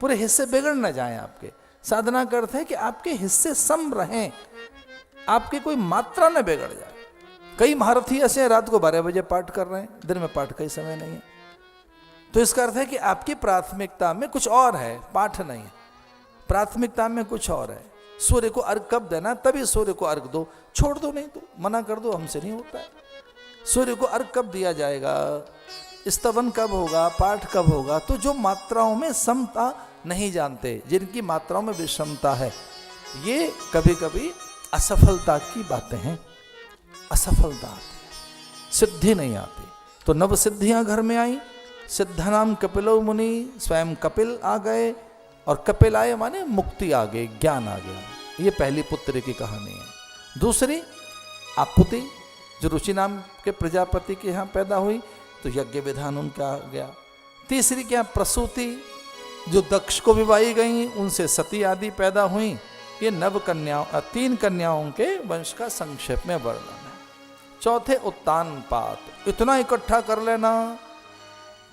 पूरे हिस्से बिगड़ ना जाएं आपके। साधना का अर्थ है कि आपके हिस्से सम रहें, आपकी कोई मात्रा न बिगड़ जाए। कई महारथी ऐसे हैं रात को 12 बजे पाठ कर रहे हैं, दिन में पाठ का ही समय नहीं है। तो इसका अर्थ है कि आपकी प्राथमिकता में कुछ और है, पाठ नहीं है। प्राथमिकता में कुछ और है। सूर्य को अर्घ कब देना, तभी सूर्य को अर्घ दो, छोड़ दो नहीं तो मना कर दो, हमसे नहीं होता है। सूर्य को अर्घ कब दिया जाएगा, स्तवन कब होगा, पाठ कब होगा। तो जो मात्राओं में समता नहीं जानते, जिनकी मात्राओं में विषमता है, ये कभी कभी असफलता की बातें हैं। असफलता आती है, सिद्धि नहीं आती। तो नव सिद्धियां घर में आई। सिद्ध नाम कपिलो मुनि, स्वयं कपिल आ गए, और कपिल आए माने मुक्ति आ गई, ज्ञान आ गया। ये पहली पुत्री की कहानी है। दूसरी आकुति, जो रुचि नाम के प्रजापति के यहाँ पैदा हुई, तो यज्ञ विधान उनका आ गया। तीसरी क्या, प्रसूति, जो दक्ष को विवाही गई, उनसे सती आदि पैदा हुई। ये नव कन्याओं, 3 कन्याओं के वंश का संक्षेप में वर्णन है। चौथे उत्तानपात, इतना इकट्ठा कर लेना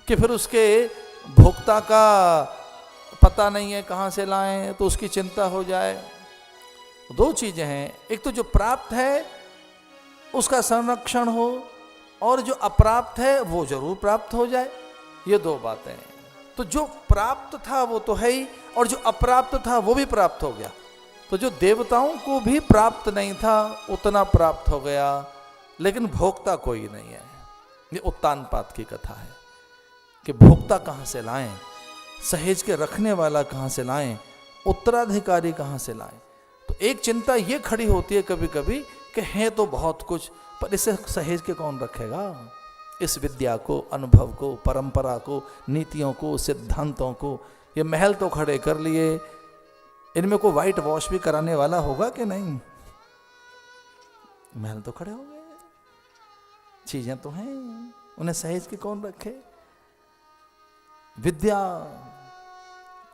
कि फिर उसके भोक्ता का पता नहीं है कहाँ से लाएं, तो उसकी चिंता हो जाए। 2 चीजें हैं, एक तो जो प्राप्त है उसका संरक्षण हो, और जो अप्राप्त है वो जरूर प्राप्त हो जाए। ये 2 बातें हैं। तो जो प्राप्त था वो तो है ही, और जो अप्राप्त था वो भी प्राप्त हो गया। तो जो देवताओं को भी प्राप्त नहीं था उतना प्राप्त हो गया, लेकिन भोक्ता कोई नहीं है। ये उत्तानपात की कथा है कि भोक्ता कहाँ से लाएं, सहेज के रखने वाला कहाँ से लाएं, उत्तराधिकारी कहाँ से लाएं। तो एक चिंता ये खड़ी होती है कभी कभी कि है तो बहुत कुछ, पर इसे सहेज के कौन रखेगा। इस विद्या को, अनुभव को, परंपरा को, नीतियों को, सिद्धांतों को, ये महल तो खड़े कर लिए, इनमें को व्हाइट वॉश भी कराने वाला होगा कि नहीं। महल तो खड़े हो गए, चीजें तो हैं, उन्हें सहेज के कौन रखे। विद्या,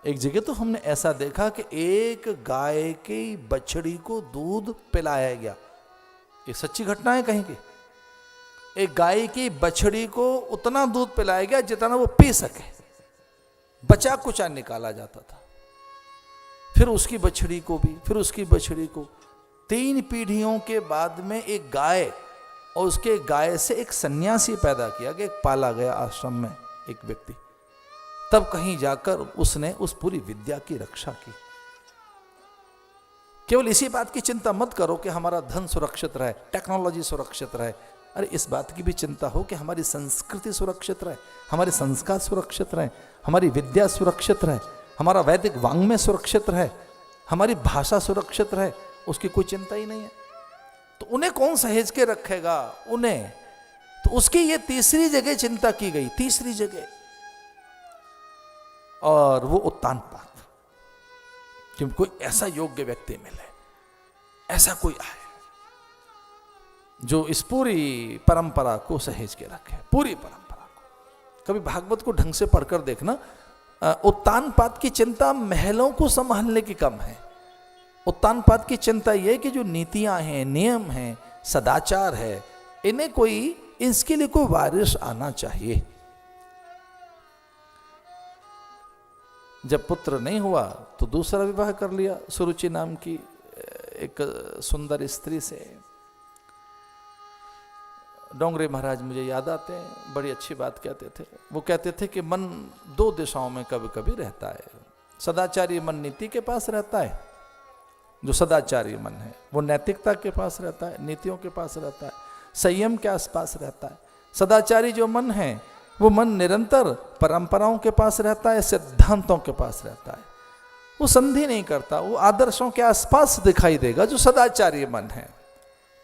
एक जगह तो हमने ऐसा देखा कि एक गाय की बछड़ी को दूध पिलाया गया। ये सच्ची घटना है कहीं की। एक गाय की बछड़ी को उतना दूध पिलाया गया जितना वो पी सके, बचा कुचा निकाला जाता था। फिर उसकी बछड़ी को भी, फिर उसकी बछड़ी को, 3 पीढ़ियों के बाद में एक गाय, और उसके गाय से एक सन्यासी पैदा किया गया, एक पाला गया आश्रम में एक व्यक्ति। तब कहीं जाकर उसने उस पूरी विद्या की रक्षा की। केवल इसी बात की चिंता मत करो कि हमारा धन सुरक्षित रहे, टेक्नोलॉजी सुरक्षित रहे। अरे इस बात की भी चिंता हो कि हमारी संस्कृति सुरक्षित रहे, हमारे संस्कार सुरक्षित रहे, हमारी विद्या सुरक्षित रहे, हमारा वैदिक वांग्मय सुरक्षित रहे, हमारी भाषा सुरक्षित रहे। उसकी कोई चिंता ही नहीं है। तो उन्हें कौन सहेज के रखेगा उन्हें। तो उसकी ये तीसरी जगह चिंता की गई, तीसरी जगह, और वो उत्तानपात। कि कोई ऐसा योग्य व्यक्ति मिले, ऐसा कोई आए जो इस पूरी परंपरा को सहेज के रखे, पूरी परंपरा को। कभी भागवत को ढंग से पढ़कर देखना, उत्तानपात की चिंता महलों को संभालने की कम है। उत्तानपात की चिंता यह कि जो नीतियां हैं, नियम हैं, सदाचार है, इन्हें कोई, इसके लिए कोई वारिस आना चाहिए। जब पुत्र नहीं हुआ तो दूसरा विवाह कर लिया सुरुचि नाम की एक सुंदर स्त्री से। डोंगरे महाराज मुझे याद आते हैं, बड़ी अच्छी बात कहते थे। वो कहते थे कि मन 2 दिशाओं में कभी कभी रहता है। सदाचारी मन नीति के पास रहता है, जो सदाचारी मन है वो नैतिकता के पास रहता है, नीतियों के पास रहता है, संयम के आसपास रहता है। सदाचारी जो मन है वो मन निरंतर परंपराओं के पास रहता है, सिद्धांतों के पास रहता है। वो संधि नहीं करता, वो आदर्शों के आसपास दिखाई देगा जो सदाचारी मन है।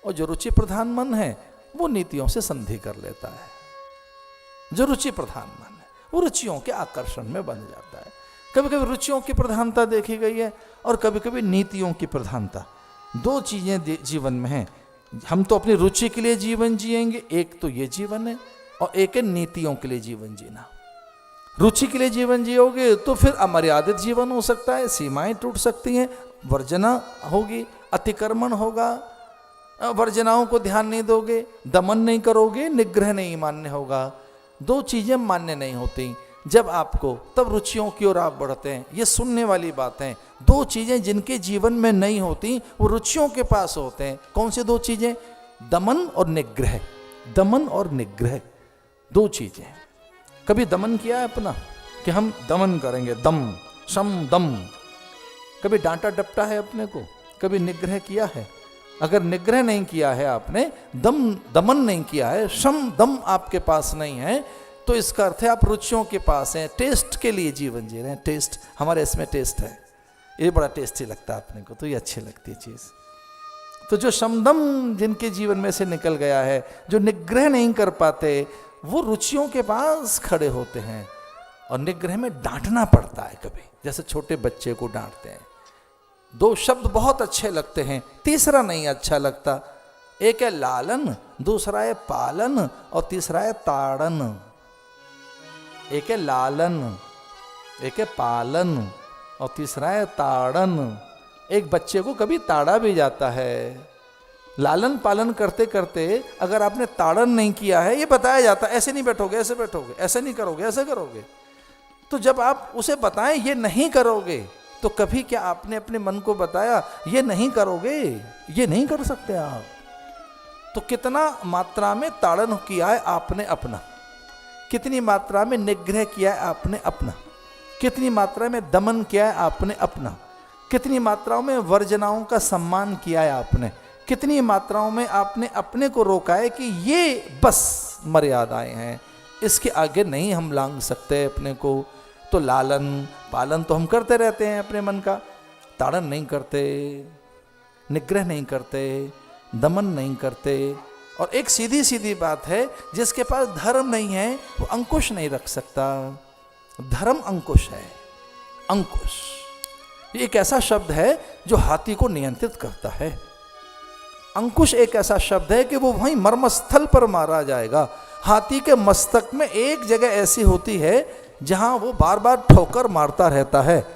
और जो रुचि प्रधान मन है वो नीतियों से संधि कर लेता है। जो रुचि प्रधान मन है वो रुचियों के आकर्षण में बन जाता है। कभी कभी रुचियों की प्रधानता देखी गई है और कभी कभी नीतियों की प्रधानता। 2 चीजें जीवन में हैं। हम तो अपनी रुचि के लिए जीवन जिएंगे, एक तो ये जीवन है, और एक है नीतियों के लिए जीवन जीना। रुचि के लिए जीवन जियोगे तो फिर अमर्यादित जीवन हो सकता है, सीमाएं टूट सकती हैं, वर्जना होगी, अतिक्रमण होगा, वर्जनाओं को ध्यान नहीं दोगे, दमन नहीं करोगे, निग्रह नहीं मान्य होगा। 2 चीजें मान्य नहीं होती। जब आपको, तब रुचियों की ओर आप बढ़ते हैं। ये सुनने वाली बातें, दो चीजें जिनके जीवन में नहीं होती वो रुचियों के पास होते हैं। कौन सी दो चीजें? दमन और निग्रह। दमन और निग्रह दो चीजें। कभी दमन किया है अपना कि हम दमन करेंगे, दम, शम दम? कभी डांटा डपटा है अपने को? कभी निग्रह किया है? अगर निग्रह नहीं किया है आपने, दमन नहीं किया है, शम दम आपके पास नहीं है, तो इसका अर्थ है आप रुचियों के पास हैं, टेस्ट के लिए जीवन जी रहे हैं। टेस्ट, हमारे इसमें टेस्ट है, ये बड़ा टेस्टी लगता है अपने को, तो ये अच्छी लगती है चीज़। तो जो शमदम जिनके जीवन में से निकल गया है, जो निग्रह नहीं कर पाते, वो रुचियों के पास खड़े होते हैं। और निग्रह में डांटना पड़ता है कभी, जैसे छोटे बच्चे को डांटते हैं। दो शब्द बहुत अच्छे लगते हैं, तीसरा नहीं अच्छा लगता। एक है लालन, दूसरा है पालन, और तीसरा है ताड़न। एक है लालन, एक है पालन, और तीसरा है ताड़न। एक बच्चे को कभी ताड़ा भी जाता है। लालन पालन करते करते अगर आपने ताड़न नहीं किया है, ये बताया जाता है, ऐसे नहीं बैठोगे, ऐसे बैठोगे, ऐसे नहीं करोगे, ऐसे करोगे। तो जब आप उसे बताएं ये नहीं करोगे, तो कभी क्या आपने अपने मन को बताया ये नहीं करोगे, ये नहीं कर सकते आप? तो कितना मात्रा में ताड़न किया है आपने अपना, कितनी मात्रा में निग्रह किया है आपने अपना, कितनी मात्रा में दमन किया है आपने अपना, कितनी मात्राओं में वर्जनाओं का सम्मान किया है आपने, कितनी मात्राओं में आपने अपने को रोका है कि ये बस मर्यादाएं हैं, इसके आगे नहीं हम लांघ सकते अपने को। तो लालन पालन तो हम करते रहते हैं अपने मन का, ताड़न नहीं करते, निग्रह नहीं करते, दमन नहीं करते। और एक सीधी सीधी बात है, जिसके पास धर्म नहीं है वो अंकुश नहीं रख सकता। धर्म अंकुश है, अंकुश ये एक ऐसा शब्द है जो हाथी को नियंत्रित करता है। अंकुश एक ऐसा शब्द है कि वो वहीं मर्मस्थल पर मारा जाएगा। हाथी के मस्तक में एक जगह ऐसी होती है जहां वो बार बार ठोकर मारता रहता है।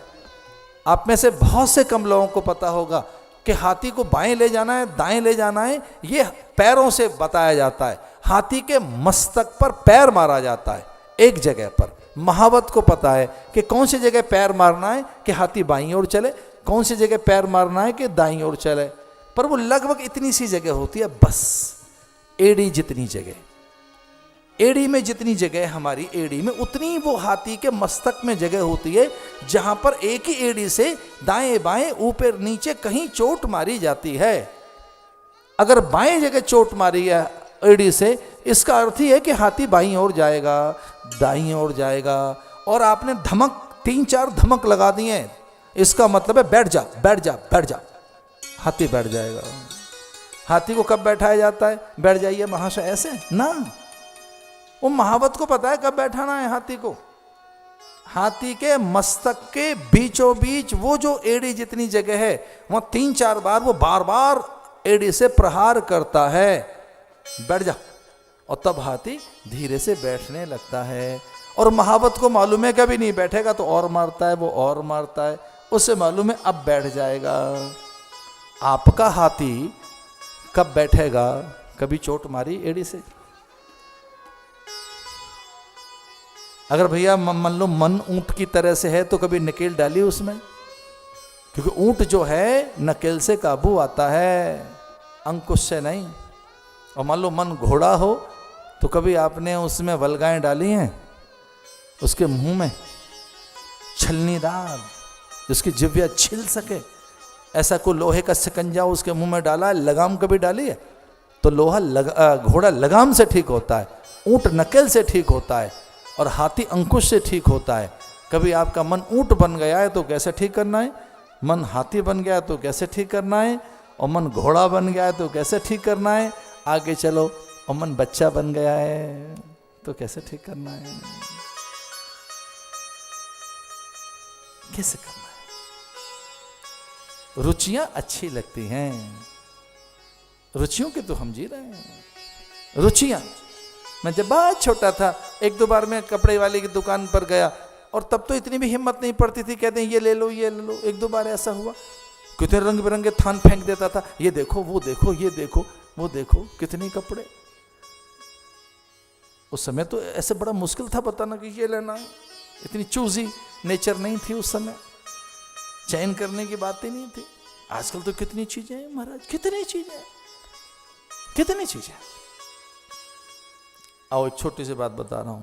आप में से बहुत से कम लोगों को पता होगा कि हाथी को बाएं ले जाना है, दाएं ले जाना है, ये पैरों से बताया जाता है। हाथी के मस्तक पर पैर मारा जाता है एक जगह पर। महावत को पता है कि कौन सी जगह पैर मारना है कि हाथी बाईं ओर चले, कौन सी जगह पैर मारना है कि दाईं ओर चले। पर वो लगभग इतनी सी जगह होती है, बस एड़ी जितनी जगह, एड़ी में जितनी जगह हमारी एड़ी में, उतनी वो हाथी के मस्तक में जगह होती है जहां पर एक ही एड़ी से दाएं बाएं ऊपर नीचे कहीं चोट मारी जाती है। अगर बाएं जगह चोट मारी है एड़ी से, इसका अर्थ ही है कि हाथी बाईं ओर जाएगा, दाईं ओर जाएगा। और आपने धमक 3-4 धमक लगा दिए, इसका मतलब है बैठ जा बैठ जा बैठ जा, हाथी बैठ जाएगा। हाथी को कब बैठाया जाता है? बैठ जाइए महाशय, ऐसे ना। वो महावत को पता है कब बैठाना है हाथी को। हाथी के मस्तक के बीचों बीच वो जो एड़ी जितनी जगह है, वहां 3-4 बार वो बार बार एड़ी से प्रहार करता है, बैठ जा। और तब हाथी धीरे से बैठने लगता है। और महावत को मालूम है कभी नहीं बैठेगा तो और मारता है, वो और मारता है, उसे मालूम है अब बैठ जाएगा। आपका हाथी कब बैठेगा? कभी चोट मारी एड़ी से? अगर भैया मान लो मन ऊंट की तरह से है तो कभी नकेल डाली उसमें? क्योंकि ऊंट जो है नकेल से काबू आता है, अंकुश से नहीं। और मान लो मन घोड़ा हो तो कभी आपने उसमें वल्गाएं डाली हैं उसके मुंह में, छलनीदार, उसकी जिह्वा छिल सके, ऐसा कोई लोहे का शिकंजा उसके मुंह में डाला है? लगाम कभी डाली है? तो घोड़ा लगाम से ठीक होता है, ऊंट नकेल से ठीक होता है, और हाथी अंकुश से ठीक होता है। कभी आपका मन ऊंट बन गया है तो कैसे ठीक करना है, मन हाथी बन गया है तो कैसे ठीक करना है, और मन घोड़ा बन गया है तो कैसे ठीक करना है, आगे चलो, और मन बच्चा बन गया है तो कैसे ठीक करना है, कैसे करना है। रुचियां अच्छी लगती हैं, रुचियों के तो हम जी रहे हैं। रुचियां, मैं जब बहुत छोटा था 1-2 बार मैं कपड़े वाले की दुकान पर गया, और तब तो इतनी भी हिम्मत नहीं पड़ती थी, कहते हैं ये ले लो ये ले लो। 1-2 बार ऐसा हुआ, कितने रंग बिरंगे थान फेंक देता था, ये देखो वो देखो ये देखो वो देखो, कितने कपड़े। उस समय तो ऐसे बड़ा मुश्किल था बताना कि ये लेना है, इतनी चूजी नेचर नहीं थी उस समय, चयन करने की बात ही नहीं थी। आजकल तो कितनी चीजें हैं महाराज, कितनी चीजें, कितनी चीजें। आओ एक छोटी सी बात बता रहा हूं,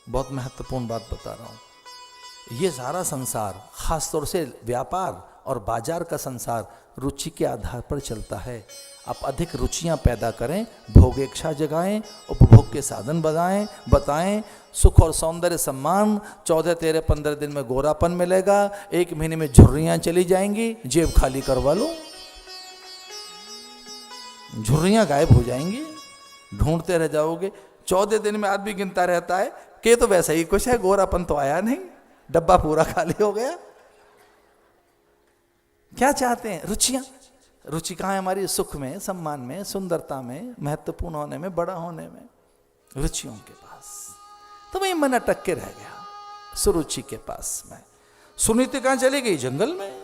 बहुत महत्वपूर्ण बात बता रहा हूं। ये सारा संसार, खासतौर से व्यापार और बाजार का संसार, रुचि के आधार पर चलता है। आप अधिक रुचियां पैदा करें, भोगेच्छा जगाएं, उपभोग के साधन बताएं, सुख और सौंदर्य सम्मान, 14, 13, 15 दिन में गोरापन मिलेगा, 1 महीने में झुर्रियां चली जाएंगी, जेब खाली करवा लो, झुर्रियां गायब हो जाएंगी, ढूंढते रह जाओगे। 14 दिन में आदमी गिनता रहता है कि तो वैसा ही कुछ है, गोरापन तो आया नहीं, डब्बा पूरा खाली हो गया। क्या चाहते हैं? रुचियां। रुचि कहाँ है हमारी? सुख में, सम्मान में, सुंदरता में, महत्वपूर्ण होने में, बड़ा होने में, रुचियों के पास। तो वही मन अटक के रह गया सुरुचि के पास में। सुनीति कहाँ चली गई? जंगल में।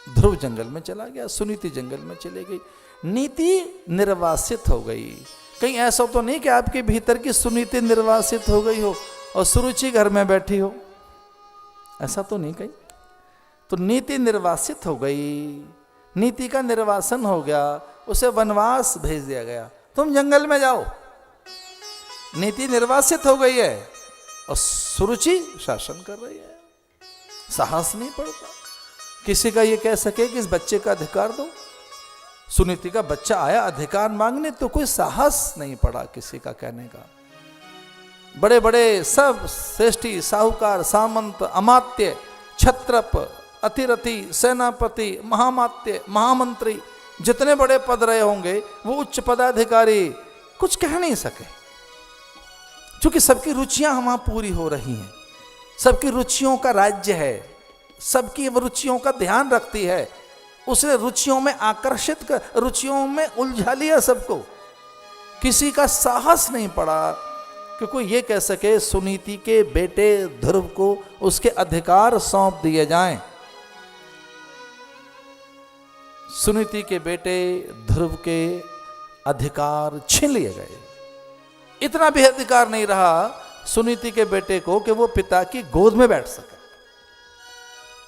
ध्रुव जंगल में चला गया, सुनीति जंगल में चली गई, नीति निर्वासित हो गई। कहीं ऐसा तो नहीं कि आपके भीतर की सुनीति निर्वासित हो गई हो और सुरुचि घर में बैठी हो, ऐसा तो नहीं कहीं। तो नीति निर्वासित हो गई, नीति का निर्वासन हो गया, उसे वनवास भेज दिया गया, तुम जंगल में जाओ। नीति निर्वासित हो गई है और सुरुचि शासन कर रही है। साहस नहीं पड़ता किसी का ये कह सके कि इस बच्चे का अधिकार दो। सुनीति का बच्चा आया अधिकार मांगने, तो कोई साहस नहीं पड़ा किसी का कहने का। बड़े बड़े सब श्रेष्ठी, साहूकार, सामंत, अमात्य, छत्रप, अतिरथी, सेनापति, महामात्य, महामंत्री, जितने बड़े पद रहे होंगे वो उच्च पदाधिकारी कुछ कह नहीं सके, क्योंकि सबकी रुचियां वहां पूरी हो रही हैं। सबकी रुचियों का राज्य है, सबकी रुचियों का ध्यान रखती है, उसने रुचियों में आकर्षित कर, रुचियों में उलझा लिया सबको। किसी का साहस नहीं पड़ा कि कोई ये कह सके सुनीति के बेटे ध्रुव को उसके अधिकार सौंप दिए जाएं। सुनीति के बेटे ध्रुव के अधिकार छीन लिए गए। इतना भी अधिकार नहीं रहा सुनीति के बेटे को कि वो पिता की गोद में बैठ सके।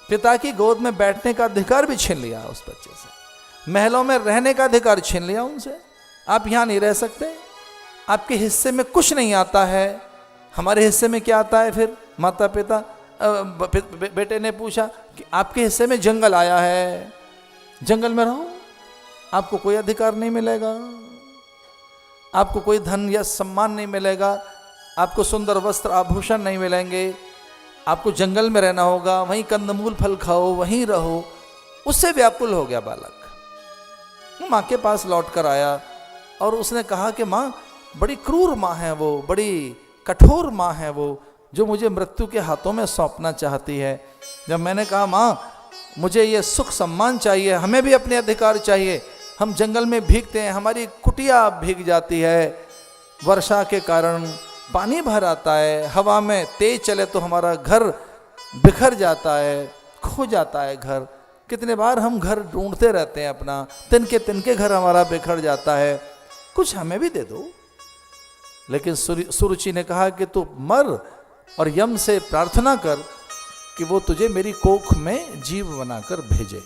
पिता की गोद में बैठने का अधिकार भी छीन लिया उस बच्चे से। महलों में रहने का अधिकार छीन लिया उनसे। आप यहां नहीं रह सकते, आपके हिस्से में कुछ नहीं आता है। हमारे हिस्से में क्या आता है फिर? माता पिता बेटे ने पूछा कि आपके हिस्से में जंगल आया है, जंगल में रहो, आपको कोई अधिकार नहीं मिलेगा, आपको कोई धन या सम्मान नहीं मिलेगा, आपको सुंदर वस्त्र आभूषण नहीं मिलेंगे, आपको जंगल में रहना होगा, वहीं कंदमूल फल खाओ, वहीं रहो। उससे व्याकुल हो गया बालक। माँ के पास लौट कर आया और उसने कहा कि माँ, बड़ी क्रूर माँ है वो, बड़ी कठोर माँ है वो, जो मुझे मृत्यु के हाथों में सौंपना चाहती है। जब मैंने कहा माँ मुझे ये सुख सम्मान चाहिए, हमें भी अपने अधिकार चाहिए, हम जंगल में भीगते हैं, हमारी कुटिया भीग जाती है, वर्षा के कारण पानी भर आता है, हवा में तेज चले तो हमारा घर बिखर जाता है, खो जाता है घर। कितने बार हम घर ढूंढते रहते हैं अपना, तिनके घर हमारा बिखर जाता है, कुछ हमें भी दे दो। लेकिन सुरुचि ने कहा कि तू मर और यम से प्रार्थना कर कि वो तुझे मेरी कोख में जीव बनाकर भेजे।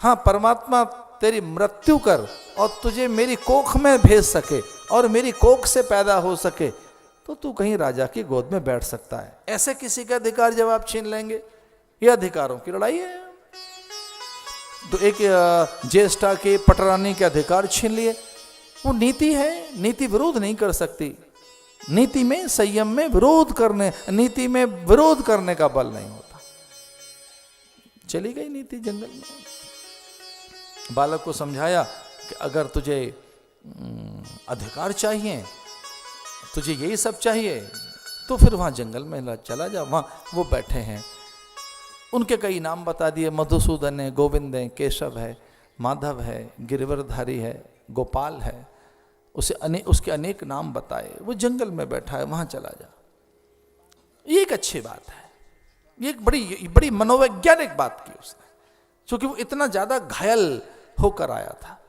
हाँ, परमात्मा तेरी मृत्यु कर और तुझे मेरी कोख में भेज सके और मेरी कोख से पैदा हो सके तो तू कहीं राजा की गोद में बैठ सकता है। ऐसे किसी का अधिकार जब आप छीन लेंगे, ये अधिकारों की लड़ाई है। तो एक ज्येष्ठा के पटरानी के अधिकार छीन लिए, वो नीति है, नीति विरोध नहीं कर सकती। नीति में, संयम में विरोध करने, नीति में विरोध करने का बल नहीं होता। चली गई नीति जंगल में। बालक को समझाया कि अगर तुझे अधिकार चाहिए, तुझे यही सब चाहिए, तो फिर वहाँ जंगल में चला जा, वहाँ वो बैठे हैं। उनके कई नाम बता दिए, मधुसूदन है, गोविंद है, केशव है, माधव है, गिरिवरधारी है, गोपाल है, उसके अनेक नाम बताए। वो जंगल में बैठा है, वहाँ चला जा। ये एक अच्छी बात है, ये एक बड़ी मनोवैज्ञानिक बात की उसने, क्योंकि वो इतना ज़्यादा घायल होकर आया था।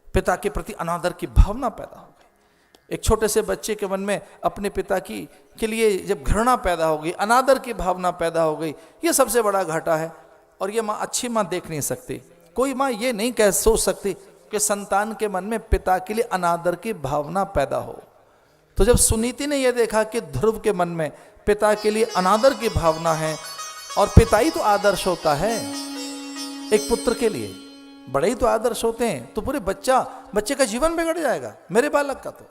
पिता के प्रति अनादर की भावना पैदा हो गई। एक छोटे से बच्चे के मन में अपने पिता की के लिए जब घृणा पैदा हो गई, अनादर की भावना पैदा हो गई, ये सबसे बड़ा घाटा है। और ये माँ, अच्छी माँ देख नहीं सकती। कोई माँ ये नहीं सोच सकती कि संतान के मन में पिता के लिए अनादर की भावना पैदा हो। तो जब सुनीति ने यह देखा कि ध्रुव के मन में पिता के लिए अनादर की भावना है, और पिता ही तो आदर्श होता है एक पुत्र के लिए, बड़े ही तो आदर्श होते हैं, तो पूरे बच्चे का जीवन बिगड़ जाएगा। मेरे बालक का तो,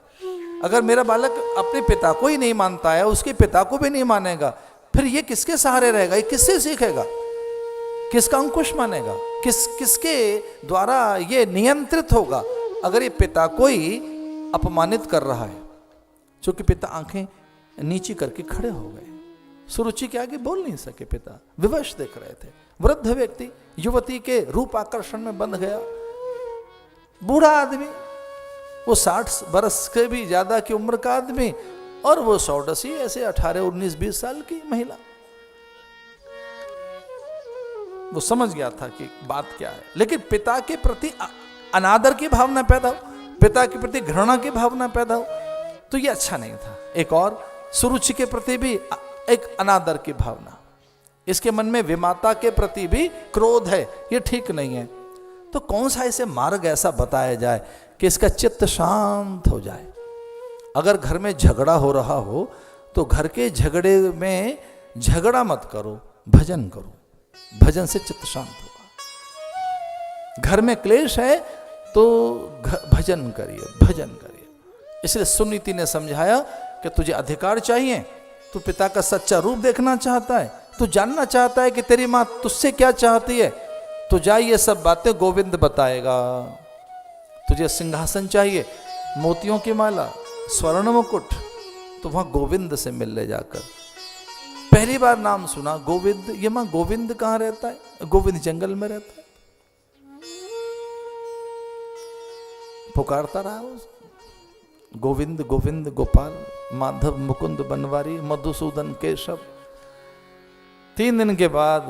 अगर मेरा बालक अपने पिता को ही नहीं मानता है, उसके पिता को भी नहीं मानेगा, फिर ये किसके सहारे रहेगा? ये किससे सीखेगा? किसका अंकुश मानेगा? किसके द्वारा ये नियंत्रित होगा? अगर ये पिता को ही अपमानित कर रहा है, क्योंकि पिता आंखें नीची करके खड़े हो गए, सुरुचि के आगे बोल नहीं सके, पिता विवश देख रहे थे। वृद्ध व्यक्ति युवती के रूप आकर्षण में बंध गया। बूढ़ा आदमी, वो 60 बरस के भी ज्यादा की उम्र का आदमी, और वो सौडसी ऐसे 18, 19, 20 साल की महिला। वो समझ गया था कि बात क्या है, लेकिन पिता के प्रति अनादर की भावना पैदा हो, पिता के प्रति घृणा की भावना पैदा हो, तो ये अच्छा नहीं था। एक और सुरुचि के प्रति भी एक अनादर की भावना, इसके मन में विमाता के प्रति भी क्रोध है, ये ठीक नहीं है। तो कौन सा इसे मार्ग ऐसा बताया जाए कि इसका चित्त शांत हो जाए? अगर घर में झगड़ा हो रहा हो तो घर के झगड़े में झगड़ा मत करो, भजन करो, भजन से चित्त शांत होगा। घर में क्लेश है तो भजन करिए, भजन करिए। इसलिए सुनीति ने समझाया कि तुझे अधिकार चाहिए, तू पिता का सच्चा रूप देखना चाहता है, तू जानना चाहता है कि तेरी माँ तुझसे क्या चाहती है, तो जा, ये सब बातें गोविंद बताएगा। तुझे सिंहासन चाहिए, मोतियों की माला, स्वर्ण मुकुट, तो वहां गोविंद से मिल ले जाकर। पहली बार नाम सुना गोविंद, ये मां गोविंद कहां रहता है? गोविंद जंगल में रहता है। पुकारता रहा उस गोविंद गोविंद गोपाल माधव मुकुंद बनवारी मधुसूदन केशव। 3 दिन के बाद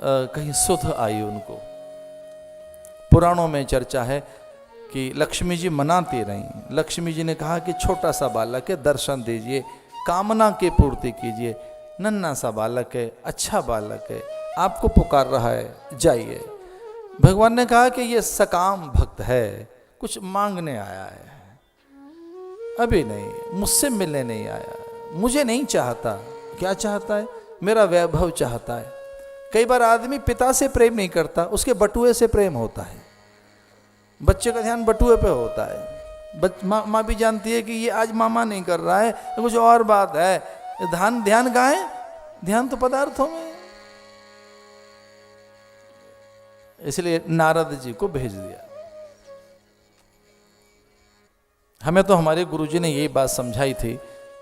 कहीं सुध आई उनको। पुराणों में चर्चा है कि लक्ष्मी जी मनाती रहीं। लक्ष्मी जी ने कहा कि छोटा सा बालक है, दर्शन दीजिए, कामना की पूर्ति कीजिए, नन्हा सा बालक है, अच्छा बालक है, आपको पुकार रहा है, जाइए। भगवान ने कहा कि ये सकाम भक्त है, कुछ मांगने आया है, अभी नहीं, मुझसे मिलने नहीं आया, मुझे नहीं चाहता। क्या चाहता है? मेरा वैभव चाहता है। कई बार आदमी पिता से प्रेम नहीं करता, उसके बटुए से प्रेम होता है। बच्चे का ध्यान बटुए पे होता है। माँ भी जानती है कि ये आज मामा नहीं कर रहा है, तो कुछ और बात है। ध्यान कहाँ है? ध्यान तो पदार्थों में। इसलिए नारद जी को भेज दिया। हमें तो हमारे गुरुजी ने यही बात समझाई थी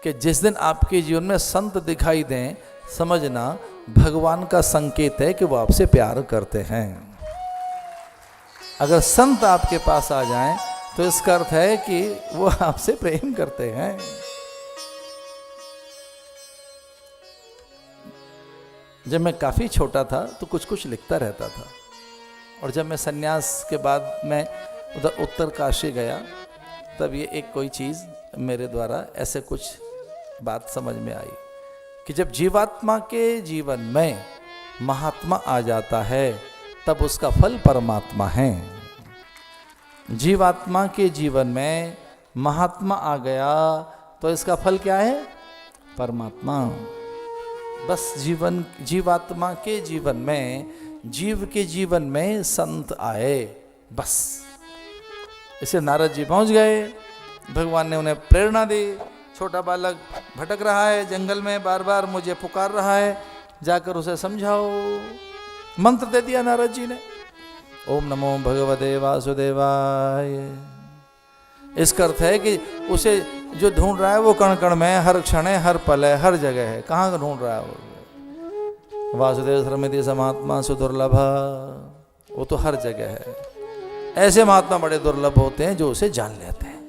कि जिस दिन आपके जीवन में संत दिखाई दें, समझना भगवान का संकेत है कि वो आपसे प्यार करते हैं। अगर संत आपके पास आ जाएं तो इसका अर्थ है कि वो आपसे प्रेम करते हैं। जब मैं काफ़ी छोटा था तो कुछ कुछ लिखता रहता था, और जब मैं सन्यास के बाद मैं उधर उत्तर काशी गया, तब ये एक कोई चीज़ मेरे द्वारा ऐसे कुछ बात समझ में आई कि जब जीवात्मा के जीवन में महात्मा आ जाता है तब उसका फल परमात्मा है। जीवात्मा के जीवन में महात्मा आ गया तो इसका फल क्या है? परमात्मा। बस जीवात्मा के जीवन में, जीव के जीवन में संत आए, बस। इसे नारद जी पहुंच गए। भगवान ने उन्हें प्रेरणा दी। छोटा बालक भटक रहा है जंगल में, बार बार मुझे पुकार रहा है, जाकर उसे समझाओ। मंत्र दे दिया नारद जी ने, ओम नमो भगवते वासुदेवाय। इसका अर्थ है कि उसे जो ढूंढ रहा है वो कण कण में, हर क्षण है, हर पल है, हर जगह है। कहाँ ढूंढ रहा है वो? वासुदेव सर्वमिति समात्मा सुदुर्लभ, वो तो हर जगह है। ऐसे महात्मा बड़े दुर्लभ होते हैं जो उसे जान लेते हैं।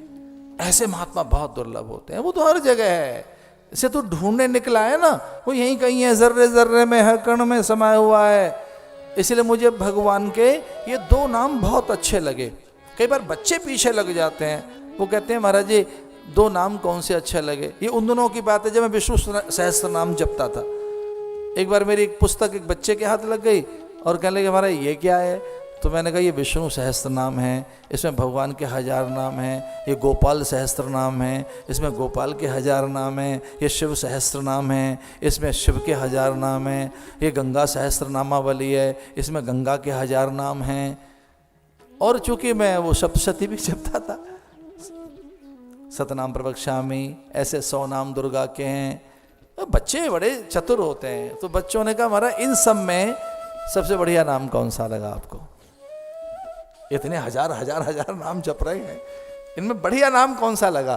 ऐसे महात्मा बहुत दुर्लभ होते हैं, वो तो हर जगह है। इसे तो ढूंढने निकला है ना, वो यहीं कहीं है, जर्रे जर्रे में, हर कण में समाया हुआ है। इसलिए मुझे भगवान के ये 2 नाम बहुत अच्छे लगे। कई बार बच्चे पीछे लग जाते हैं, वो कहते हैं महाराज जी दो नाम कौन से अच्छे लगे। ये उन दिनों की बात है जब मैं विष्णु सहस्त्र नाम जपता था। एक बार मेरी एक पुस्तक एक बच्चे के हाथ लग गई और कहने लगे हमारा ये क्या है। तो मैंने कहा ये विष्णु सहस्त्र नाम है, इसमें भगवान के 1000 नाम हैं। ये गोपाल सहस्त्र नाम है, इसमें गोपाल के 1000 नाम हैं। ये शिव सहस्त्र नाम है, इसमें शिव के 1000 नाम हैं। ये गंगा सहस्त्र नामावली है, इसमें गंगा के 1000 नाम हैं। और चूंकि मैं वो सप्तशती भी जपता था, सतनाम प्रवक्ष्यामि, ऐसे 100 नाम दुर्गा के हैं। बच्चे बड़े चतुर होते हैं, तो बच्चों ने कहा हमारा इन सब में सबसे बढ़िया नाम कौन सा लगा आपको। इतने हजार नाम जप रहे हैं, इनमें बढ़िया नाम कौन सा लगा।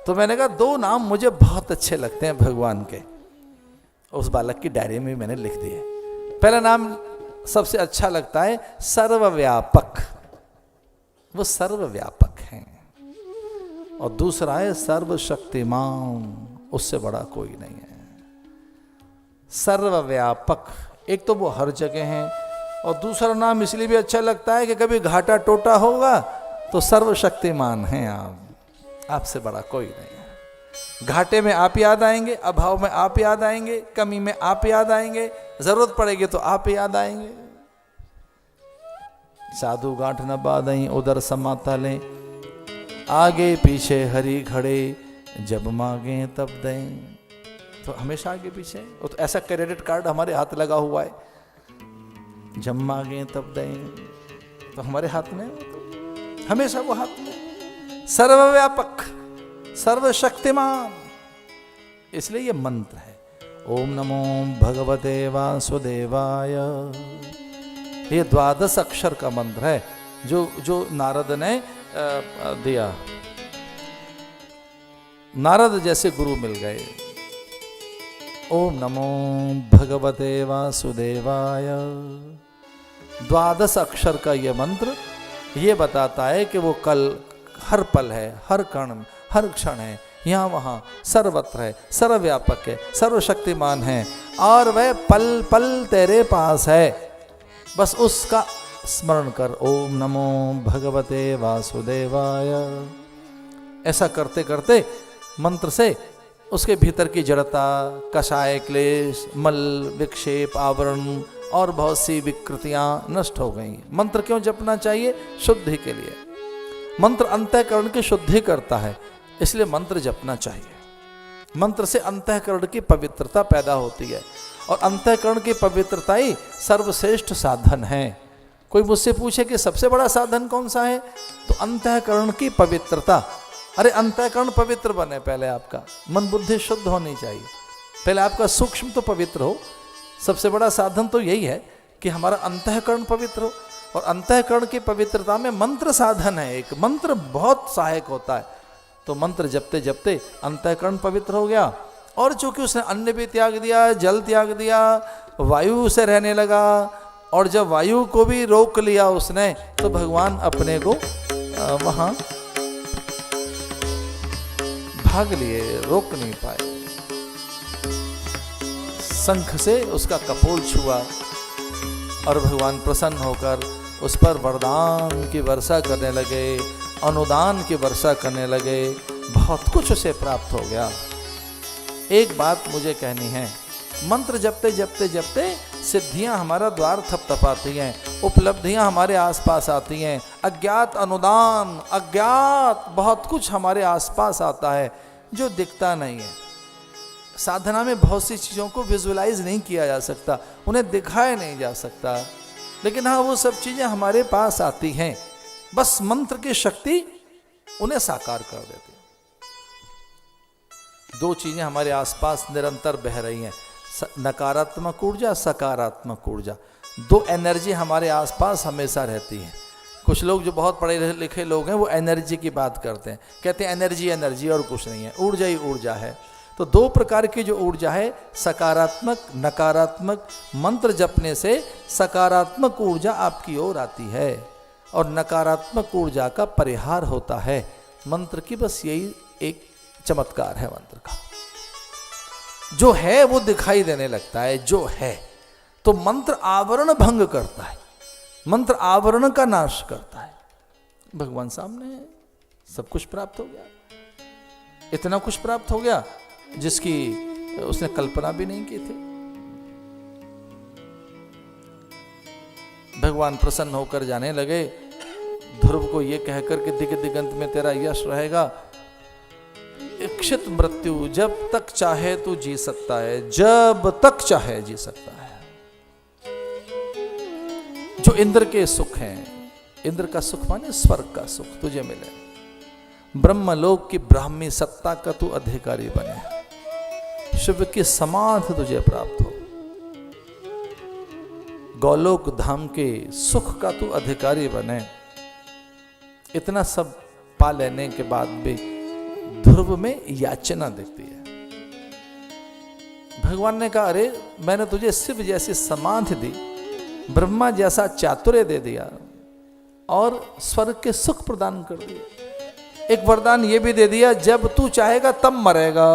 तो मैंने कहा 2 नाम मुझे बहुत अच्छे लगते हैं भगवान के। उस बालक की डायरी में मैंने लिख दिए। पहला नाम सबसे अच्छा लगता है सर्वव्यापक, वो सर्वव्यापक हैं। और दूसरा है सर्वशक्तिमान, उससे बड़ा कोई नहीं है। सर्वव्यापक, एक तो वो हर जगह हैं, और दूसरा नाम इसलिए भी अच्छा लगता है कि कभी घाटा टोटा होगा तो सर्वशक्तिमान हैं आप, आपसे बड़ा कोई नहीं है। घाटे में आप याद आएंगे, अभाव में आप याद आएंगे, कमी में आप याद आएंगे, जरूरत पड़ेगी तो आप याद आएंगे। साधु गांठ न बांधई उधर समाता लें, आगे पीछे हरि खड़े, जब मांगे तब दें। तो हमेशा आगे पीछे, तो ऐसा क्रेडिट कार्ड हमारे हाथ लगा हुआ है, जब मांगे तब दें, तो हमारे हाथ में हमेशा वो हाथ में। सर्वव्यापक, सर्वशक्तिमान, इसलिए ये मंत्र है ओम नमो भगवते वासुदेवाय। ये 12 अक्षर का मंत्र है जो नारद ने दिया। नारद जैसे गुरु मिल गए। ओम नमो भगवते वासुदेवाय। 12 अक्षर का ये मंत्र ये बताता है कि वो कल हर पल है, हर कण, हर क्षण है, यहाँ वहाँ सर्वत्र है, सर्वव्यापक है, सर्वशक्तिमान है, और वह पल पल तेरे पास है। बस उसका स्मरण कर। ओम नमो भगवते वासुदेवाय। ऐसा करते करते मंत्र से उसके भीतर की जड़ता, कषाय, क्लेश, मल, विक्षेप, आवरण और बहुत सी विकृतियां नष्ट हो गई। मंत्र क्यों जपना चाहिए? शुद्धि के लिए। मंत्र अंतःकरण की शुद्धि करता है, इसलिए मंत्र जपना चाहिए। मंत्र से अंतःकरण की पवित्रता पैदा होती है, और अंतःकरण की पवित्रता ही सर्वश्रेष्ठ साधन है। कोई मुझसे पूछे कि सबसे बड़ा साधन कौन सा है, तो अंतःकरण की पवित्रता। अरे अंतःकरण पवित्र बने, पहले आपका मन बुद्धि शुद्ध होनी चाहिए, पहले आपका सूक्ष्म तो पवित्र हो। सबसे बड़ा साधन तो यही है कि हमारा अंतःकरण पवित्र हो, और अंतःकरण की पवित्रता में मंत्र साधन है। एक मंत्र बहुत सहायक होता है। तो मंत्र जपते जपते अंतःकरण पवित्र हो गया, और चूंकि उसने अन्न भी त्याग दिया, जल त्याग दिया, वायु से रहने लगा, और जब वायु को भी रोक लिया उसने, तो भगवान अपने को वहां भाग लिए, रोक नहीं पाए। शंख से उसका कपोल छुआ, और भगवान प्रसन्न होकर उस पर वरदान की वर्षा करने लगे, अनुदान की वर्षा करने लगे, बहुत कुछ उसे प्राप्त हो गया। एक बात मुझे कहनी है, मंत्र जपते जपते जपते सिद्धियां हमारा द्वार थपथपाती हैं, उपलब्धियां हमारे आसपास आती हैं, अज्ञात अनुदान, अज्ञात बहुत कुछ हमारे आसपास आता है जो दिखता नहीं है। साधना में बहुत सी चीज़ों को विजुअलाइज नहीं किया जा सकता, उन्हें दिखाया नहीं जा सकता, लेकिन हाँ वो सब चीज़ें हमारे पास आती हैं। बस मंत्र की शक्ति उन्हें साकार कर देती है। दो चीज़ें हमारे आसपास निरंतर बह रही हैं, नकारात्मक ऊर्जा, सकारात्मक ऊर्जा। दो एनर्जी हमारे आसपास हमेशा रहती है। कुछ लोग जो बहुत पढ़े लिखे लोग हैं वो एनर्जी की बात करते हैं, कहते हैं एनर्जी एनर्जी और कुछ नहीं है, ऊर्जा ही ऊर्जा है। तो दो प्रकार की जो ऊर्जा है, सकारात्मक, नकारात्मक। मंत्र जपने से सकारात्मक ऊर्जा आपकी ओर आती है और नकारात्मक ऊर्जा का परिहार होता है। मंत्र की बस यही एक चमत्कार है मंत्र का। जो है वो दिखाई देने लगता है, जो है। तो मंत्र आवरण भंग करता है, मंत्र आवरण का नाश करता है। भगवान सामने है, सब कुछ प्राप्त हो गया। इतना कुछ प्राप्त हो गया जिसकी उसने कल्पना भी नहीं की थी। भगवान प्रसन्न होकर जाने लगे। ध्रुव को यह कहकर कि दिग दिगंत में तेरा यश रहेगा। इच्छित मृत्यु जब तक चाहे तू जी सकता है, जब तक चाहे जी सकता है। जो इंद्र के सुख हैं, इंद्र का सुख माने स्वर्ग का सुख तुझे मिले, ब्रह्मलोक की ब्राह्मी सत्ता का तू अधिकारी बने, शिव की समाधि तुझे प्राप्त हो, गौलोक धाम के सुख का तू अधिकारी बने। इतना सब पा लेने के बाद भी ध्रुव में याचना दिखती है। भगवान ने कहा, अरे मैंने तुझे शिव जैसी समाधि दी, ब्रह्मा जैसा चातुर्य दे दिया और स्वर्ग के सुख प्रदान कर दिए। एक वरदान ये भी दे दिया, जब तू चाहेगा तब मरेगा,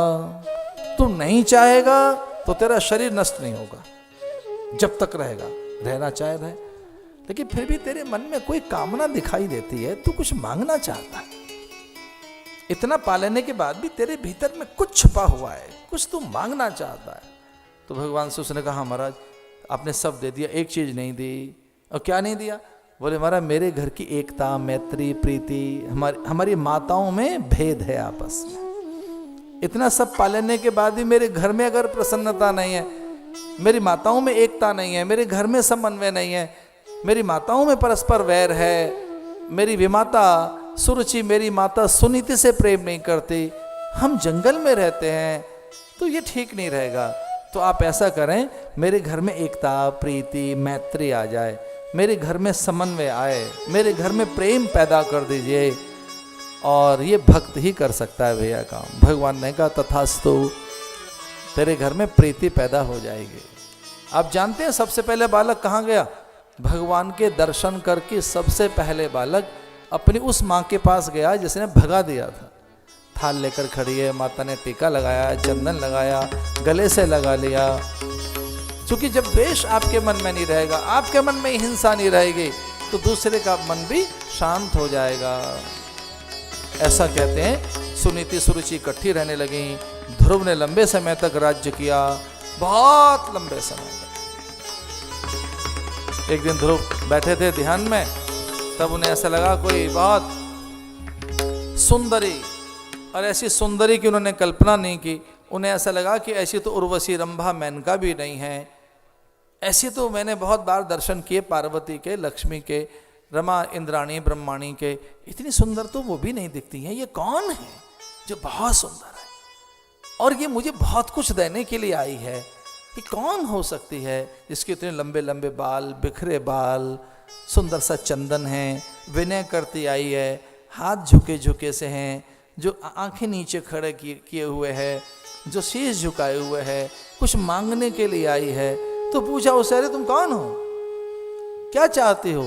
तू नहीं चाहेगा तो तेरा शरीर नष्ट नहीं होगा, जब तक रहेगा, रहना चाहे रहे। लेकिन फिर भी तेरे मन में कोई कामना दिखाई देती है, तू कुछ मांगना चाहता है। इतना पा लेने के बाद भी तेरे भीतर में कुछ छुपा हुआ है, कुछ तू मांगना चाहता है। तो भगवान से उसने कहा, महाराज आपने सब दे दिया, एक चीज नहीं दी। और क्या नहीं दिया? बोले, महाराज मेरे घर की एकता, मैत्री, प्रीति, हमारी माताओं में भेद है आपस में। इतना सब पा लेने के बाद भी मेरे घर में अगर प्रसन्नता नहीं है, मेरी माताओं में एकता नहीं है, मेरे घर में समन्वय नहीं है, मेरी माताओं में परस्पर वैर है, मेरी विमाता सुरुचि, मेरी माता सुनीति से प्रेम नहीं करती, हम जंगल में रहते हैं, तो ये ठीक नहीं रहेगा। तो आप ऐसा करें, मेरे घर में एकता, प्रीति, मैत्री आ जाए, मेरे घर में समन्वय आए, मेरे घर में प्रेम पैदा कर दीजिए। और ये भक्त ही कर सकता है भैया काम। भगवान ने कहा, तथास्तु, तेरे घर में प्रीति पैदा हो जाएगी। आप जानते हैं सबसे पहले बालक कहाँ गया? भगवान के दर्शन करके सबसे पहले बालक अपनी उस माँ के पास गया जिसने भगा दिया था। थाल लेकर खड़ी है, माता ने टीका लगाया, चंदन लगाया, गले से लगा लिया। क्योंकि जब द्वेष आपके मन में नहीं रहेगा, आपके मन में हिंसा नहीं रहेगी, तो दूसरे का मन भी शांत हो जाएगा। ऐसा कहते हैं। सुनीति सुरुचि इकट्ठी रहने लगी। ध्रुव ने लंबे समय तक राज्य किया, बहुत लंबे समय तक। एक दिन ध्रुव बैठे थे ध्यान में, तब उन्हें ऐसा लगा कोई बहुत सुंदरी, और ऐसी सुंदरी की उन्होंने कल्पना नहीं की। उन्हें ऐसा लगा कि ऐसी तो उर्वशी, रंभा, मेनका भी नहीं है। ऐसी तो मैंने बहुत बार दर्शन किए पार्वती के, लक्ष्मी के, रमा, इंद्राणी, ब्रह्माणी के, इतनी सुंदर तो वो भी नहीं दिखती हैं। ये कौन है जो बहुत सुंदर है और ये मुझे बहुत कुछ देने के लिए आई है? ये कौन हो सकती है जिसके इतने लंबे लंबे बाल, बिखरे बाल, सुंदर सा चंदन है, विनय करती आई है, हाथ झुके झुके से हैं, जो आंखें नीचे खड़े किए हुए है, जो शीश झुकाए हुए है, कुछ मांगने के लिए आई है। तो पूछा उससे, अरे तुम कौन हो, क्या चाहती हो?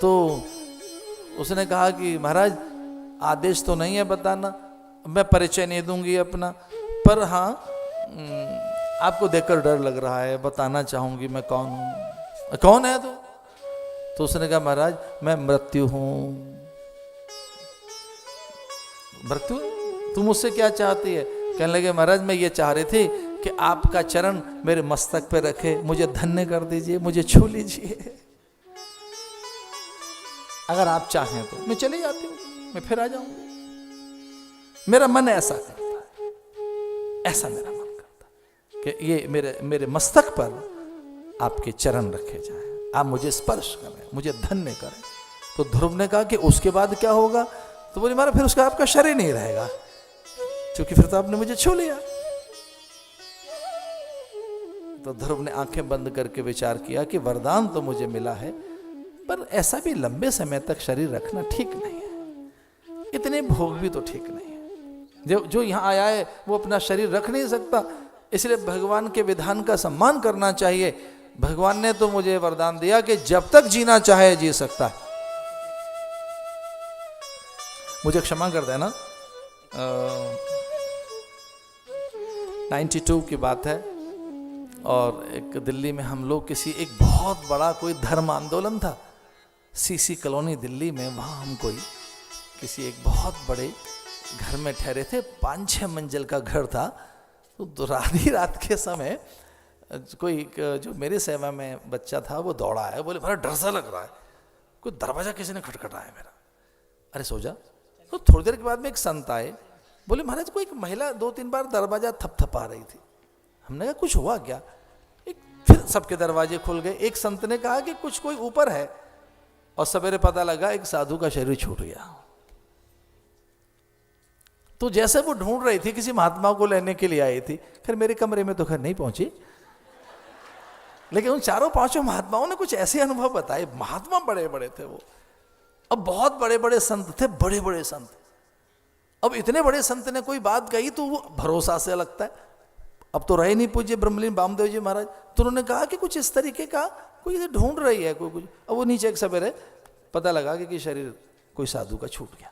तो उसने कहा कि महाराज आदेश तो नहीं है बताना, मैं परिचय नहीं दूंगी अपना, पर हाँ आपको देखकर डर लग रहा है, बताना चाहूंगी मैं कौन हूं। कौन है तू? तो उसने कहा, महाराज मैं मृत्यु हूं। मृत्यु, तुम मुझसे क्या चाहती है? कहने लगे, महाराज मैं ये चाह रही थी कि आपका चरण मेरे मस्तक पे रखे, मुझे धन्य कर दीजिए, मुझे छू लीजिए। अगर आप चाहें तो मैं चली जाती हूँ, मैं फिर आ जाऊंगी। मेरा मन ऐसा करता है, ऐसा मेरा मन करता है कि ये मेरे मस्तक पर आपके चरण रखे जाएं, आप मुझे स्पर्श करें, मुझे धन्य करें। तो ध्रुव ने कहा कि उसके बाद क्या होगा? तो बोली, महाराज फिर उसका आपका शरीर नहीं रहेगा, क्योंकि फिर तो आपने मुझे छू लिया। तो ध्रुव ने आंखें बंद करके विचार किया कि वरदान तो मुझे मिला है, पर ऐसा भी लंबे समय तक शरीर रखना ठीक नहीं है, इतने भोग भी तो ठीक नहीं है। जो यहाँ आया है वो अपना शरीर रख नहीं सकता, इसलिए भगवान के विधान का सम्मान करना चाहिए। भगवान ने तो मुझे वरदान दिया कि जब तक जीना चाहे जी सकता है। मुझे क्षमा कर देना, 92 की बात है, और एक दिल्ली में हम लोग एक बहुत बड़ा कोई धर्म आंदोलन था, सीसी कॉलोनी दिल्ली में। वहाँ हम किसी एक बहुत बड़े घर में ठहरे थे, 5-6 मंजिल का घर था। तो आधी रात के समय कोई जो मेरी सेवा में बच्चा था वो दौड़ा है, बोले बड़ा डर सा लग रहा है, कोई दरवाजा किसी ने खटखटाया मेरा। अरे सो जा। तो थोड़ी देर के बाद में एक संत आए, बोले महाराज कोई एक महिला 2-3 बार दरवाजा थपथपा रही थी। हमने कहा कुछ हुआ क्या? फिर सबके दरवाजे खुल गए। एक संत ने कहा कि कुछ कोई ऊपर है, और सवेरे पता लगा एक साधु का शरीर छूट गया। तो जैसे वो ढूंढ रही थी, किसी महात्मा को लेने के लिए आई थी, फिर मेरे कमरे में तो खैर नहीं पहुंची, लेकिन उन 4-5 महात्माओं ने कुछ ऐसे अनुभव बताए। महात्मा बड़े बड़े थे वो, अब बहुत बड़े बड़े संत थे, बड़े बड़े संत। अब इतने बड़े संत ने कोई बात कही तो वो भरोसा से लगता है। अब तो रहे नहीं पूज्य ब्रह्मलीन वामदेव जी महाराज, तो उन्होंने कहा कि कुछ इस तरीके का कोई इधर ढूंढ रही है कोई कुछ। अब वो नीचे एक सवेरे पता लगा कि शरीर कोई साधु का छूट गया।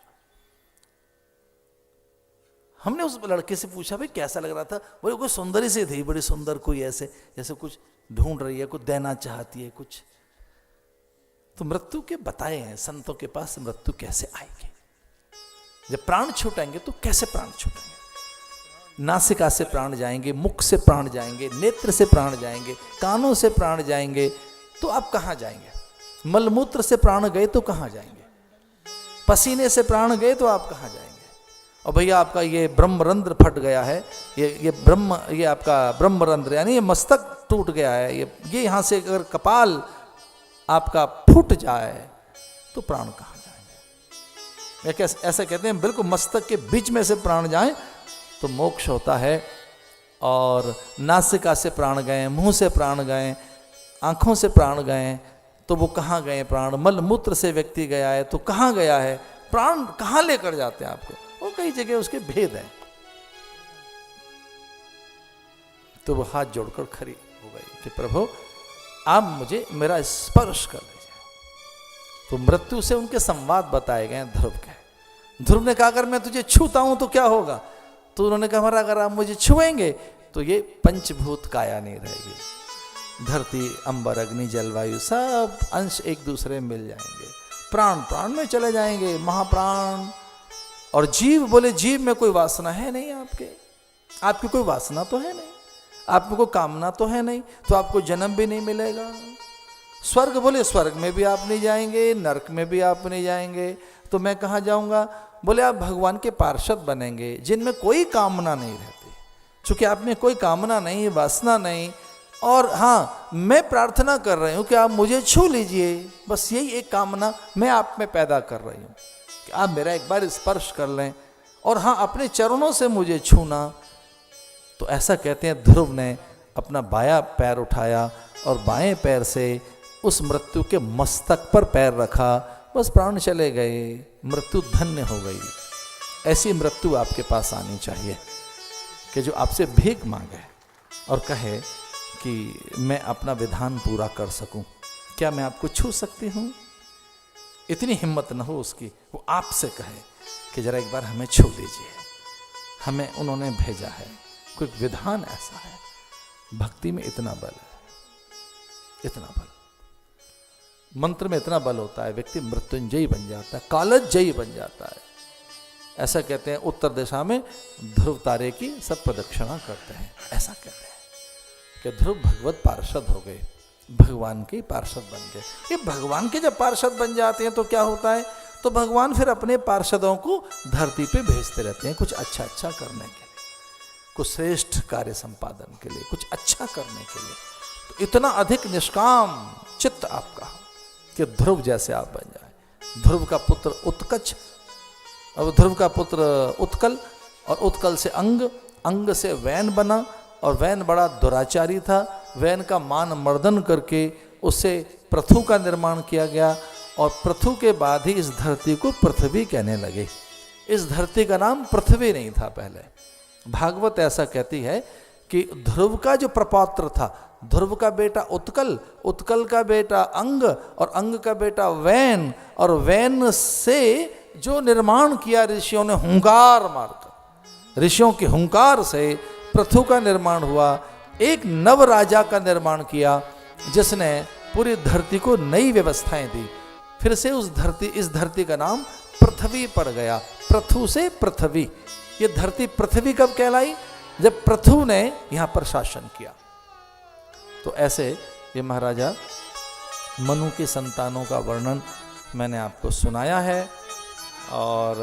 हमने उस लड़के से पूछा भाई कैसा लग रहा था? बोले कोई सुंदरी से थी, बड़ी सुंदर, कोई ऐसे जैसे कुछ ढूंढ रही है, कुछ देना चाहती है कुछ। तो मृत्यु के बताए हैं संतों के पास मृत्यु कैसे आएगी, जब प्राण छूटेंगे तो कैसे प्राण छूटेंगे। नासिका से प्राण जाएंगे, मुख से प्राण जाएंगे, नेत्र से प्राण जाएंगे, कानों से प्राण जाएंगे, तो आप कहाँ जाएंगे? मलमूत्र से प्राण गए तो कहाँ जाएंगे? पसीने से प्राण गए तो आप कहाँ जाएंगे? और भैया आपका ये ब्रह्मरंध्र फट गया है, ये आपका ब्रह्मरंध्र यानी ये मस्तक टूट गया है, ये यहाँ से अगर कपाल आपका फूट जाए तो प्राण कहाँ जाएंगे? ऐसा कहते हैं बिल्कुल मस्तक के बीच में से प्राण जाए तो मोक्ष होता है। और नासिका से प्राण गए, मुंह से प्राण गए, आंखों से प्राण गए तो वो कहाँ गए प्राण? मल मूत्र से व्यक्ति गया है तो कहाँ गया है? प्राण कहाँ लेकर जाते हैं आपको? वो कई जगह उसके भेद हैं। तो वो हाथ जोड़कर खड़ी हो गई कि प्रभु आप मुझे मेरा स्पर्श कर लीजिए। तो मृत्यु से उनके संवाद बताए गए ध्रुव के। ध्रुव ने कहा अगर मैं तुझे छूता हूं तो क्या होगा? तो उन्होंने कहा महाराज अगर आप मुझे छुएंगे तो ये पंचभूत काया नहीं रहेगी, धरती अंबर अग्नि जलवायु सब अंश एक दूसरे में मिल जाएंगे, प्राण प्राण में चले जाएंगे, महाप्राण। और जीव बोले जीव में कोई वासना है नहीं, आपकी कोई वासना तो है नहीं, आप में कोई कामना तो है नहीं, तो आपको जन्म भी नहीं मिलेगा। स्वर्ग बोले स्वर्ग में भी आप नहीं जाएंगे, नरक में भी आप नहीं जाएंगे, तो मैं कहाँ जाऊंगा? बोले आप भगवान के पार्षद बनेंगे जिनमें कोई कामना नहीं रहती। चूंकि आप में कोई कामना नहीं, वासना नहीं, और हाँ मैं प्रार्थना कर रही हूँ कि आप मुझे छू लीजिए, बस यही एक कामना मैं आप में पैदा कर रही हूँ कि आप मेरा एक बार स्पर्श कर लें, और हाँ अपने चरणों से मुझे छूना। तो ऐसा कहते हैं ध्रुव ने अपना बायां पैर उठाया और बाएं पैर से उस मृत्यु के मस्तक पर पैर रखा, बस प्राण चले गए, मृत्यु धन्य हो गई। ऐसी मृत्यु आपके पास आनी चाहिए कि जो आपसे भीख मांगे और कहे कि मैं अपना विधान पूरा कर सकूं, क्या मैं आपको छू सकती हूं? इतनी हिम्मत न हो उसकी, वो आपसे कहे कि जरा एक बार हमें छू लीजिए, हमें उन्होंने भेजा है, कोई विधान ऐसा है। भक्ति में इतना बल है, इतना बल, मंत्र में इतना बल होता है, व्यक्ति मृत्युंजयी बन जाता है, कालजयी बन जाता है। ऐसा कहते हैं उत्तर दिशा में ध्रुव तारे की सब प्रदक्षिणा करते हैं। ऐसा कहते हैं कि ध्रुव भगवत पार्षद हो गए, भगवान के पार्षद बन गए। ये भगवान के जब पार्षद बन जाते हैं तो क्या होता है? तो भगवान फिर अपने पार्षदों को धरती पे भेजते रहते हैं कुछ अच्छा अच्छा करने के लिए, कुछ श्रेष्ठ कार्य संपादन के लिए, कुछ अच्छा करने के लिए। तो इतना अधिक निष्काम चित्त आपका कि ध्रुव जैसे आप बन जाए। ध्रुव का पुत्र उत्कच, और ध्रुव का पुत्र उत्कल, और उत्कल से अंग, अंग से वैन बना, और वैन बड़ा दुराचारी था। वैन का मान मर्दन करके उससे पृथु का निर्माण किया गया, और पृथु के बाद ही इस धरती को पृथ्वी कहने लगे। इस धरती का नाम पृथ्वी नहीं था पहले। भागवत ऐसा कहती है कि ध्रुव का जो प्रपौत्र था, ध्रुव का बेटा उत्कल, उत्कल का बेटा अंग, और अंग का बेटा वैन, और वैन से जो निर्माण किया ऋषियों ने हुंकार मारकर, ऋषियों के हुंकार से पृथु का निर्माण हुआ। एक नव राजा का निर्माण किया जिसने पूरी धरती को नई व्यवस्थाएं दी। फिर से इस धरती का नाम पृथ्वी पड़ गया, पृथु से पृथ्वी। ये धरती पृथ्वी कब कहलाई? जब पृथु ने यहां पर शासन किया। तो ऐसे ये महाराजा मनु के संतानों का वर्णन मैंने आपको सुनाया है और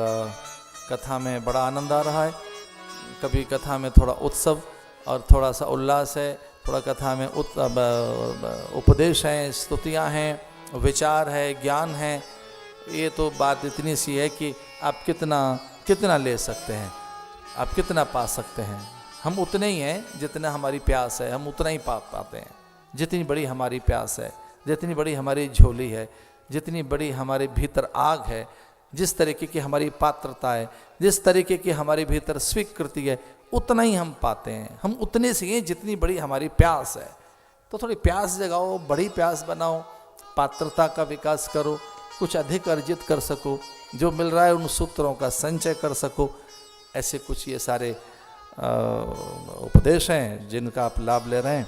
कथा में बड़ा आनंद आ रहा है। कभी कथा में थोड़ा उत्सव और थोड़ा सा उल्लास है, थोड़ा कथा में उपदेश हैं, स्तुतियाँ हैं, विचार है, ज्ञान है। ये तो बात इतनी सी है कि आप कितना ले सकते हैं, आप कितना पा सकते हैं। हम उतने ही हैं जितना हमारी प्यास है, हम उतना ही पा पाते हैं। जितनी बड़ी हमारी प्यास है, जितनी बड़ी हमारी झोली है, जितनी बड़ी हमारे भीतर आग है, जिस तरीके की हमारी पात्रता है, जिस तरीके की हमारे भीतर स्वीकृति है, उतना ही हम पाते हैं। हम उतने से हैं जितनी बड़ी हमारी प्यास है। तो थोड़ी प्यास जगाओ, बड़ी प्यास बनाओ, पात्रता का विकास करो, कुछ अधिक अर्जित कर सको, जो मिल रहा है उन सूत्रों का संचय कर सको। ऐसे कुछ ये सारे उपदेश हैं जिनका आप लाभ ले रहे हैं।